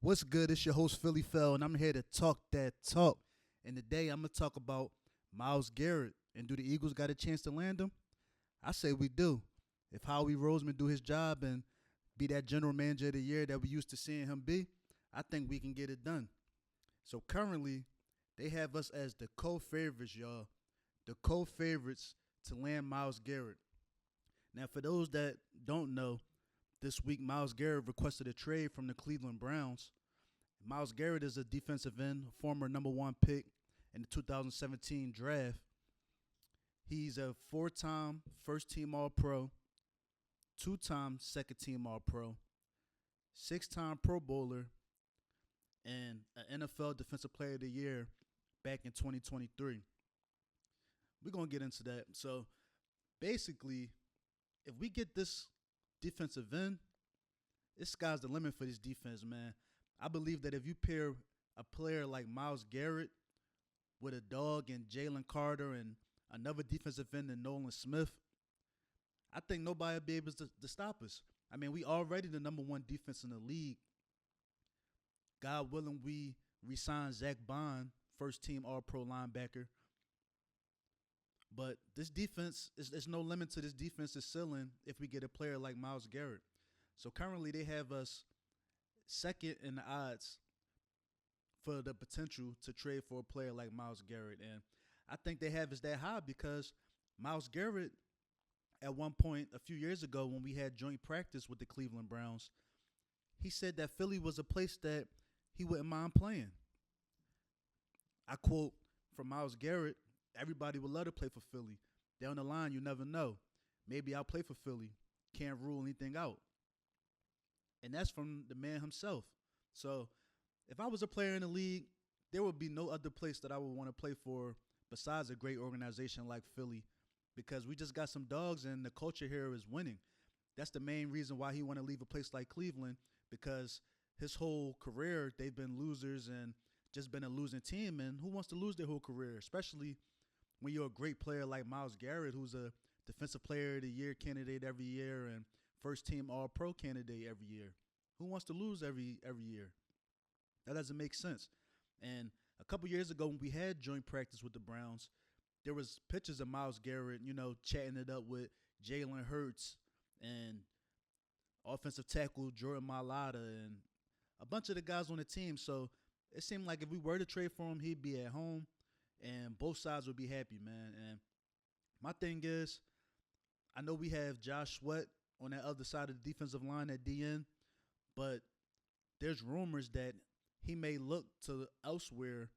What's good? It's your host, Philly Fell, and I'm here to talk that talk. And today I'm going to talk about Myles Garrett. And do the Eagles got a chance to land him? I say we do. If Howie Roseman do his job and be that general manager of the year that we used to seeing him be, I think we can get it done. So currently, they have us as the co-favorites, y'all. The co-favorites to land Myles Garrett. Now, for those that don't know, this week Myles Garrett requested a trade from the Cleveland Browns. Myles Garrett is a defensive end, a former number one pick in the 2017 draft. He's a four-time first-team All-Pro, two-time second-team All-Pro, six-time Pro Bowler, and an NFL Defensive Player of the Year back in 2023. We're going to get into that. So, basically, if we get this defensive end, this sky's the limit for this defense, man. I believe that if you pair a player like Myles Garrett with a dog and Jalen Carter and another defensive end in Nolan Smith, I think nobody will be able to stop us. I mean, we already the number one defense in the league. God willing, we re-sign Zach Bond, first-team All-Pro linebacker. But this defense, there's no limit to this defense's ceiling if we get a player like Myles Garrett. So currently they have us second in the odds for the potential to trade for a player like Myles Garrett. And I think they have us that high because Myles Garrett, at one point a few years ago when we had joint practice with the Cleveland Browns, he said that Philly was a place that he wouldn't mind playing. I quote from Myles Garrett, "Everybody would love to play for Philly. Down the line, you never know. Maybe I'll play for Philly. Can't rule anything out." And that's from the man himself. So if I was a player in the league, there would be no other place that I would want to play for besides a great organization like Philly, because we just got some dogs and the culture here is winning. That's the main reason why he want to leave a place like Cleveland, because his whole career they've been losers and just been a losing team. And who wants to lose their whole career, especially when you're a great player like Myles Garrett, who's a Defensive Player of the Year candidate every year and first-team All-Pro candidate every year? Who wants to lose every year? That doesn't make sense. And a couple years ago when we had joint practice with the Browns, there was pictures of Myles Garrett, chatting it up with Jalenhurts and offensive tackle Jordan Mailata and a bunch of the guys on the team. So it seemed like if we were to trade for him, he'd be at home and both sides would be happy, man. And my thing is, I know we have JoshSweat on that other side of the defensive line at DN, but there's rumors that he may look to elsewhere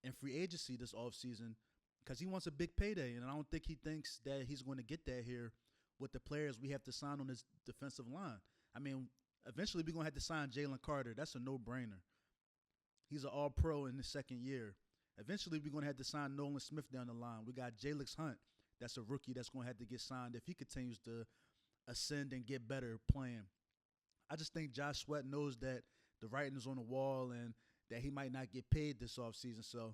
in free agency this offseason because he wants a big payday, and I don't think he thinks that he's going to get that here with the players we have to sign on this defensive line. I mean, eventually we're going to have to sign Jalen Carter. That's a no-brainer. He's an all-pro in his second year. Eventually we're going to have to sign Nolan Smith down the line. We got Jalix Hunt. That's a rookie that's going to have to get signed if he continues to ascend and get better playing. I just think JoshSweat knows that the writing is on the wall and that he might not get paid this offseason. So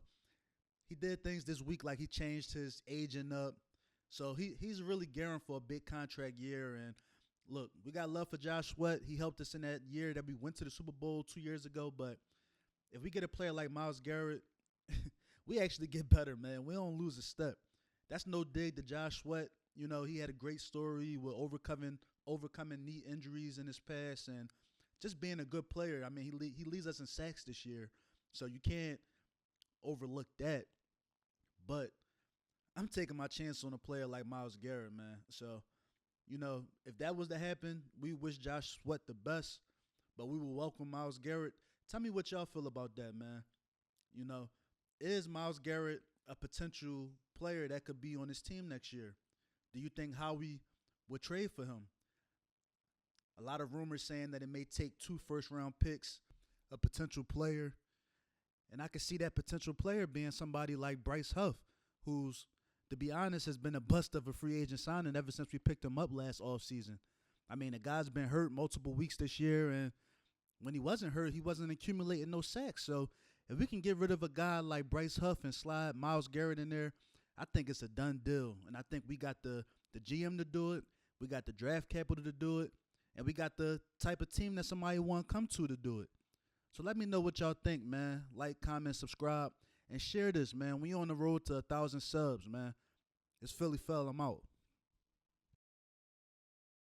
he did things this week like he changed his agent up. So he's really gearing for a big contract year. And look, we got love for JoshSweat. He helped us in that year that we went to the Super Bowl 2 years ago. But if we get a player like Myles Garrett, we actually get better, man. We don't lose a step. That's no dig to JoshSweat. He had a great story with overcoming knee injuries in his past and just being a good player. I mean, he leads us in sacks this year, so you can't overlook that. But I'm taking my chance on a player like Myles Garrett, man. So, if that was to happen, we wish JoshSweat the best, but we will welcome Myles Garrett. Tell me what y'all feel about that, man. Is Myles Garrett a potential player that could be on his team next year? Do you think Howie would trade for him? A lot of rumors saying that it may take 2 first-round picks, a potential player. And I could see that potential player being somebody like Bryce Huff, who's, to be honest, has been a bust of a free agent signing ever since we picked him up last offseason. I mean, the guy's been hurt multiple weeks this year, and when he wasn't hurt, he wasn't accumulating no sacks. So if we can get rid of a guy like Bryce Huff and slide Myles Garrett in there, I think it's a done deal. And I think we got the GM to do it. We got the draft capital to do it. And we got the type of team that somebody want to come to do it. So let me know what y'all think, man. Like, comment, subscribe, and share this, man. We on the road to 1,000 subs, man. It's Philly Fell. I'm out.